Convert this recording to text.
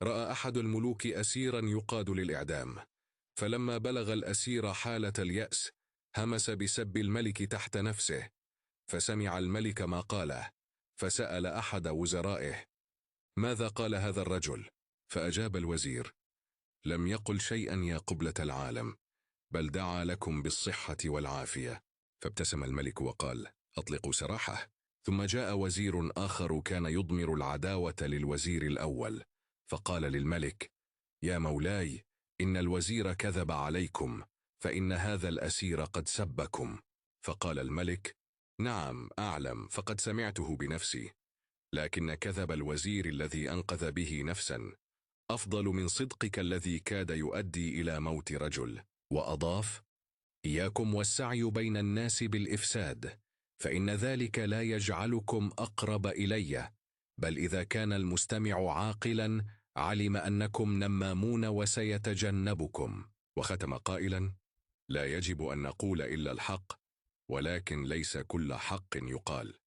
رأى أحد الملوك أسيرا يقاد للإعدام، فلما بلغ الأسير حالة اليأس همس بسب الملك تحت نفسه، فسمع الملك ما قاله، فسأل أحد وزرائه: ماذا قال هذا الرجل؟ فأجاب الوزير: لم يقل شيئا يا قبلة العالم، بل دعا لكم بالصحة والعافية. فابتسم الملك وقال: أطلقوا سراحه. ثم جاء وزير آخر كان يضمر العداوة للوزير الأول، فقال للملك: يا مولاي، إن الوزير كذب عليكم، فإن هذا الأسير قد سبكم. فقال الملك: نعم أعلم، فقد سمعته بنفسي، لكن كذب الوزير الذي أنقذ به نفسا أفضل من صدقك الذي كاد يؤدي إلى موت رجل. وأضاف: إياكم والسعي بين الناس بالإفساد، فإن ذلك لا يجعلكم أقرب إلي، بل إذا كان المستمع عاقلا علم أنكم نمامون وسيتجنبكم. وختم قائلا: لا يجب أن نقول إلا الحق، ولكن ليس كل حق يقال.